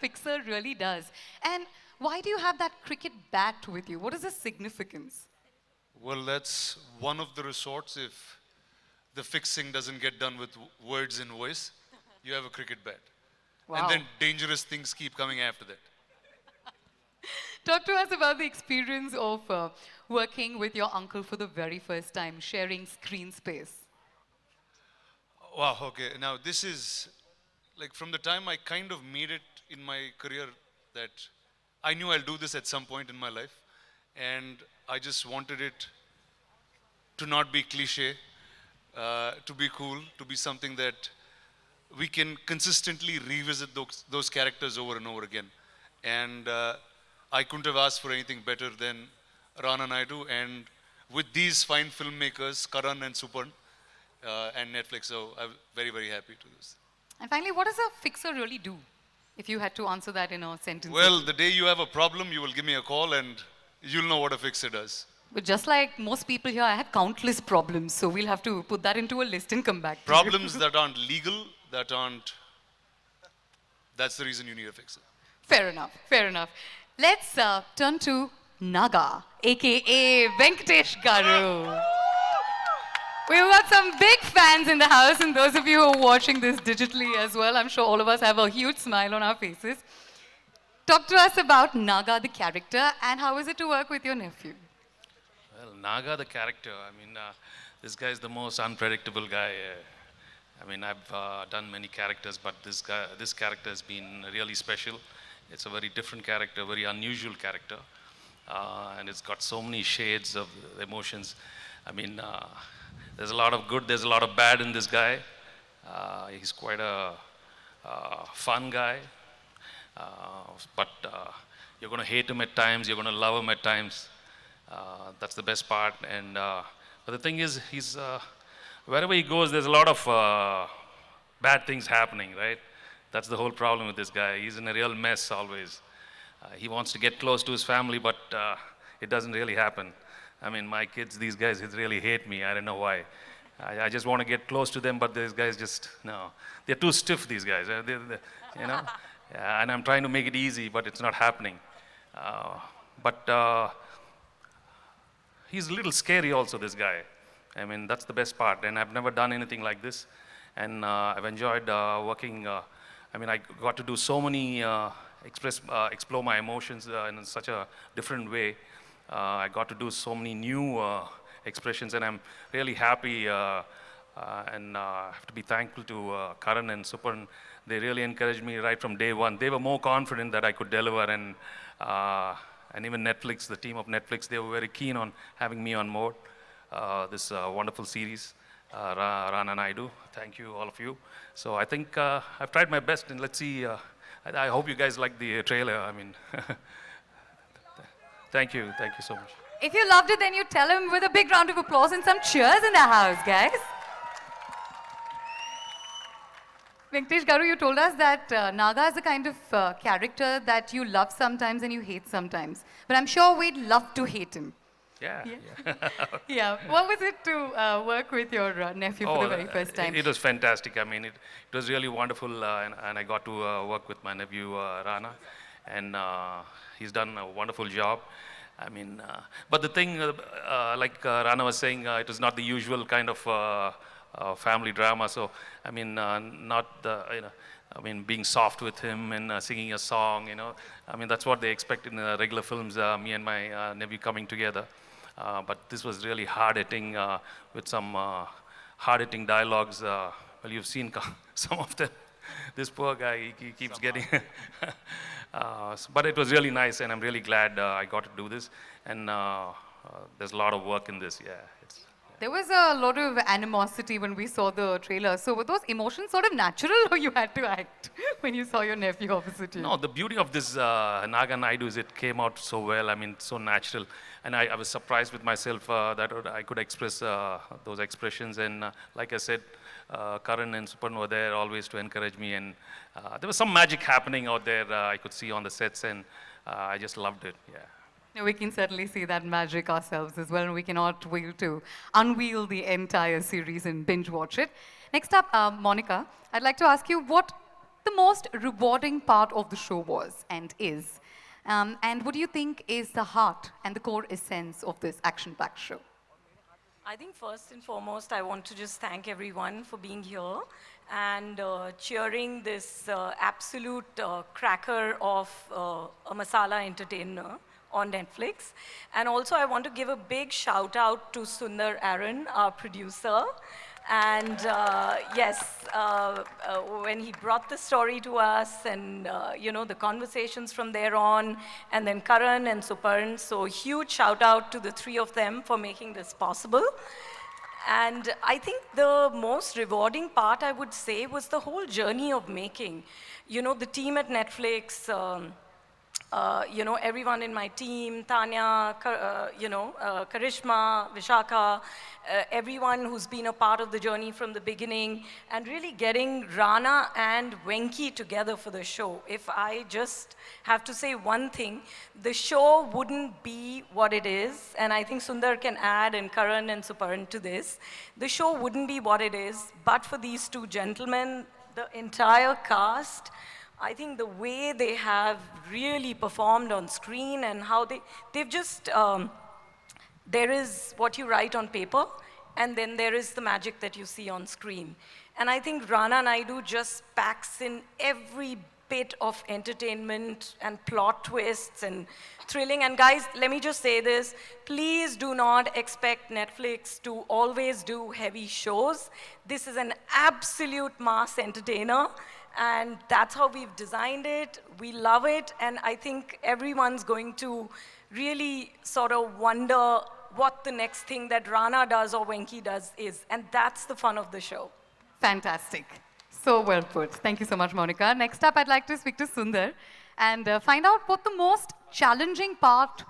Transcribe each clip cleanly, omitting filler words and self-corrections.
fixer really does. And why do you have that cricket bat with you? What is the significance? Well, that's one of the resorts if the fixing doesn't get done with words and voice. You have a cricket bat. Wow. And then dangerous things keep coming after that. Talk to us about the experience of working with your uncle for the very first time, sharing screen space. Wow, okay. Now, this is like from the time I kind of made it in my career that I knew I'll do this at some point in my life. And I just wanted it to not be cliche, to be cool, to be something that we can consistently revisit those characters over and over again. And I couldn't have asked for anything better than Rana Naidu and with these fine filmmakers, Karan and Suparn and Netflix. So I'm very, very happy to do this. And finally, what does a fixer really do? If you had to answer that in a sentence. Well, the day you have a problem, you will give me a call and you'll know what a fixer does. But just like most people here, I have countless problems. So we'll have to put that into a list and come back. Problems that aren't legal, that aren't... That's the reason you need a fixer. Fair enough, fair enough. Let's turn to Naga, aka Venkatesh Garu. We've got some big fans in the house, and those of you who are watching this digitally as well, I'm sure all of us have a huge smile on our faces. Talk to us about Naga, the character, and how is it to work with your nephew? Well, Naga, the character, this guy is the most unpredictable guy. I've done many characters, but this character has been really special. It's a very different character, very unusual character. And it's got so many shades of emotions. There's a lot of good, there's a lot of bad in this guy. He's quite a fun guy. But you're going to hate him at times, you're going to love him at times. That's the best part. And but the thing is, he's wherever he goes, there's a lot of bad things happening, right? That's the whole problem with this guy. He's in a real mess always. He wants to get close to his family, but it doesn't really happen. My kids, these guys, they really hate me. I don't know why. I just want to get close to them, but these guys just, no. They're too stiff, these guys. You know? Yeah, and I'm trying to make it easy, but it's not happening. But he's a little scary also, this guy. That's the best part. And I've never done anything like this. And I've enjoyed working. I got to do so many, explore my emotions in such a different way. I got to do so many new expressions, and I'm really happy. And I have to be thankful to Karan and Suparn. They really encouraged me right from day one. They were more confident that I could deliver, and even Netflix, the team of Netflix, they were very keen on having me on board this wonderful series, Rana Naidu. Thank you, all of you. So I think I've tried my best, and let's see. I hope you guys like the trailer. Thank you so much. If you loved it, then you tell him with a big round of applause and some cheers in the house, guys. Venkatesh Garu, you told us that Naga is the kind of character that you love sometimes and you hate sometimes. But I'm sure we'd love to hate him. Yeah. Yeah. What was it to work with your nephew for the very first time? It was fantastic. It was really wonderful, and I got to work with my nephew, Rana. And he's done a wonderful job. But the thing, like Rana was saying, it was not the usual kind of family drama. So, not the, being soft with him and singing a song, that's what they expect in regular films, me and my nephew coming together. But this was really hard-hitting with some hard-hitting dialogues. Well, you've seen some of them. This poor guy, he keeps getting... but it was really nice, and I'm really glad I got to do this. And there's a lot of work in this, yeah. There was a lot of animosity when we saw the trailer. So were those emotions sort of natural, or you had to act when you saw your nephew opposite you? No, the beauty of this Naga Naidu is it came out so well, so natural. And I was surprised with myself that I could express those expressions. And like I said, Karan and Suparn were there always to encourage me. And there was some magic happening out there I could see on the sets, and I just loved it, yeah. We can certainly see that magic ourselves as well, and we cannot wait to unveil the entire series and binge watch it. Next up, Monica, I'd like to ask you, what the most rewarding part of the show was and is? And what do you think is the heart and the core essence of this action-packed show? I think first and foremost, I want to just thank everyone for being here and cheering this absolute cracker of a masala entertainer on Netflix. And also, I want to give a big shout out to Sundar Aaron, our producer. And yes, when he brought the story to us and, the conversations from there on, and then Karan and Suparn, so huge shout out to the three of them for making this possible. And I think the most rewarding part, I would say, was the whole journey of making. The team at Netflix, everyone in my team, Tanya, Karishma, Vishaka, everyone who's been a part of the journey from the beginning, and really getting Rana and Venki together for the show. If I just have to say one thing, the show wouldn't be what it is, and I think Sundar can add, and Karan and Suparn to this. The show wouldn't be what it is, but for these two gentlemen, the entire cast, I think the way they have really performed on screen and how they've just, there is what you write on paper, and then there is the magic that you see on screen. And I think Rana Naidu just packs in every bit of entertainment and plot twists and thrilling. And guys, let me just say this, please do not expect Netflix to always do heavy shows. This is an absolute mass entertainer. And that's how we've designed it. We love it. And I think everyone's going to really sort of wonder what the next thing that Rana does or Venki does is. And that's the fun of the show. Fantastic. So well put. Thank you so much, Monica. Next up, I'd like to speak to Sundar and find out what the most challenging part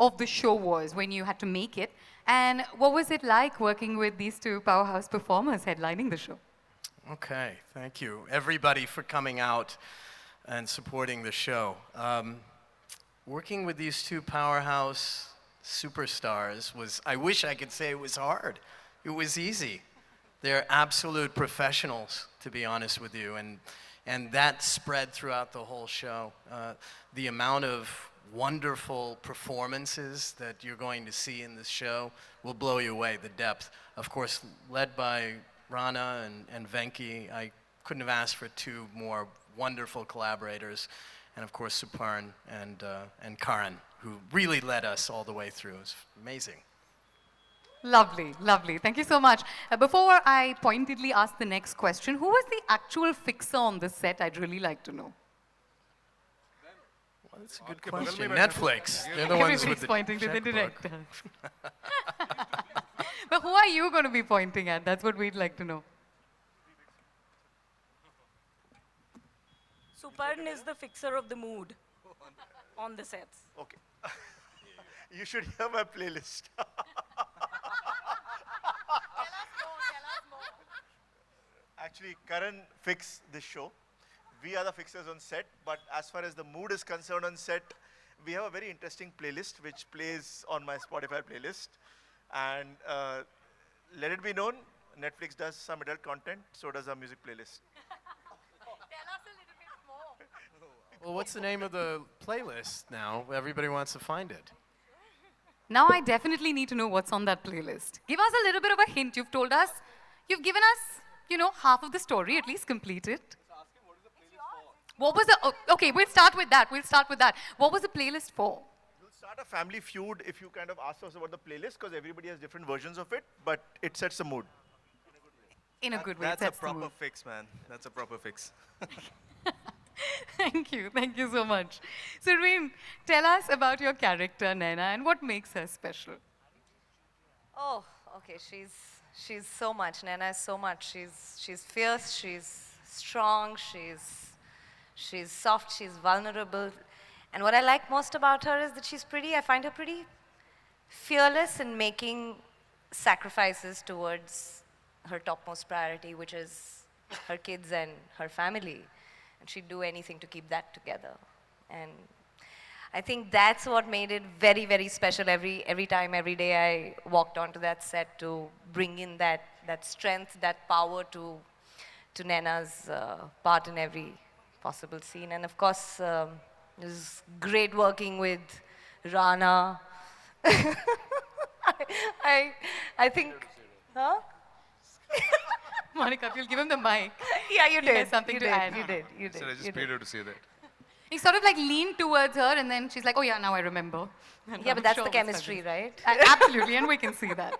of the show was when you had to make it. And what was it like working with these two powerhouse performers headlining the show? Okay, thank you, everybody, for coming out and supporting the show. Working with these two powerhouse superstars was, I wish I could say it was hard. It was easy. They're absolute professionals, to be honest with you, and that spread throughout the whole show. The amount of wonderful performances that you're going to see in this show will blow you away, the depth. Of course, led by Rana and Venki. I couldn't have asked for two more wonderful collaborators. And of course, Suparn and Karan, who really led us all the way through. It was amazing. Lovely, lovely. Thank you so much. Before I pointedly ask the next question, who was the actual fixer on the set? I'd really like to know. Well, that's a good question. Netflix. They're the ones with the pointing to the checkbook. director. But who are you going to be pointing at? That's what we'd like to know. Suparn is the fixer of the mood on the sets. Okay. You should hear my playlist. Actually, Karan fixed this show. We are the fixers on set, but as far as the mood is concerned on set, we have a very interesting playlist which plays on my Spotify playlist. And let it be known, Netflix does some adult content, so does our music playlist. Tell us a little bit more. Well, what's the name of the playlist now? Everybody wants to find it. Now I definitely need to know what's on that playlist. Give us a little bit of a hint. You've told us, you've given us, half of the story, at least complete it. What was the, okay, we'll start with that. What was the playlist for? You'll start a family feud if you kind of ask us about the playlist, because everybody has different versions of it, but it sets the mood. In a good way. That's a sets the proper mood. fix, man. That's a proper fix. Thank you so much. Surveen, tell us about your character, Naina, and what makes her special. Oh, okay. She's so much. Naina is so much. She's fierce. She's strong. She's soft. She's vulnerable. And what I like most about her is that I find her pretty fearless in making sacrifices towards her topmost priority, which is her kids and her family. And she'd do anything to keep that together. And I think that's what made it very, very special every time, every day I walked onto that set, to bring in that strength, that power to Naina's part in every possible scene. And of course, it was great working with Rana. I think, huh? Monica, if you'll give him the mic. Yeah, you He has did. something you to did. add. You did. You did. So I just you paid did. her to say that. He sort of like leaned towards her and then she's like, oh yeah, now I remember. And Yeah, I'm but that's sure the it was chemistry, fabulous. right? Absolutely, and we can see that.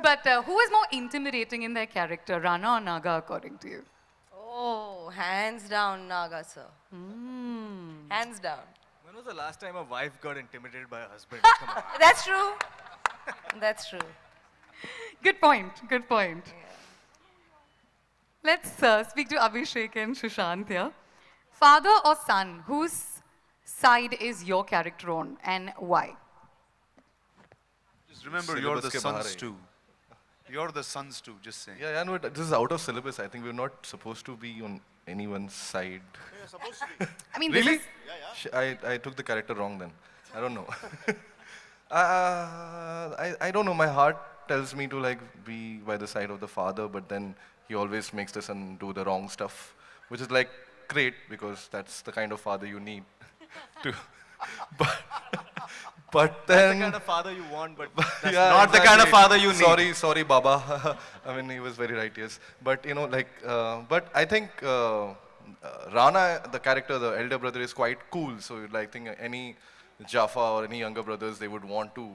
But who is more intimidating in their character, Rana or Naga, according to you? Oh, hands down, Naga, sir. Hands down. When was the last time a wife got intimidated by a husband? Come on. That's true. That's true. Good point, good point. Let's speak to Abhishek and Sushant here. Father or son, whose side is your character on and why? Just remember, you're the Syllabus ke sons bahar hai. too. You're the sons too, just saying. Yeah, no, this is out of syllabus. I think we're not supposed to be on anyone's side. You're supposed to be. I mean, Really? this is, I took the character wrong then. I don't know. I don't know. My heart tells me to like be by the side of the father, but then he always makes the son do the wrong stuff, which is like great because that's the kind of father you need to. But That's then the kind of father you want, but that's yeah, not the kind of father you need. Sorry, Baba. I mean, he was very right, yes. But, but I think Rana, the character, the elder brother, is quite cool. So, I think any Jaffa or any younger brothers, they would want to,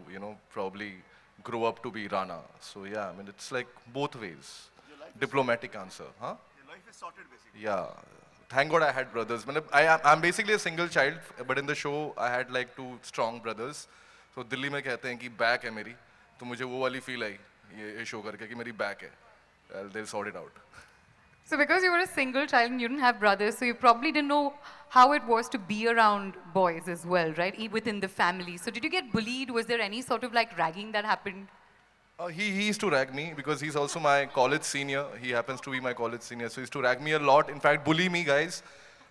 probably grow up to be Rana. So, yeah, I mean, it's like both ways. Diplomatic answer, huh? Your life is sorted basically. Yeah. Thank God I had brothers. I'm basically a single child, but in the show I had like two strong brothers. So Delhi में कहते हैं कि back है मेरी, तो मुझे वो वाली feel आई ये show करके कि मेरी back है. They'll sort it out. so because you were a single child and you didn't have brothers, so you probably didn't know how it was to be around boys as well, right? Within the family. So did you get bullied? Was there any sort of like ragging that happened? He used to rag me because he's also my college senior. He happens to be my college senior, so he used to rag me a lot. In fact, bully me, guys.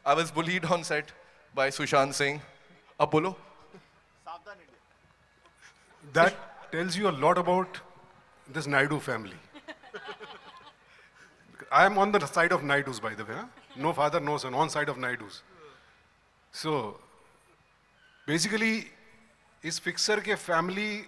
I was bullied on set by Sushant saying, "Ab bolo." Savdhan India. That tells you a lot about this Naidu family. I am on the side of Naidus, by the way. Huh? No father, no son, on side of Naidus. So, basically, इस fixer के family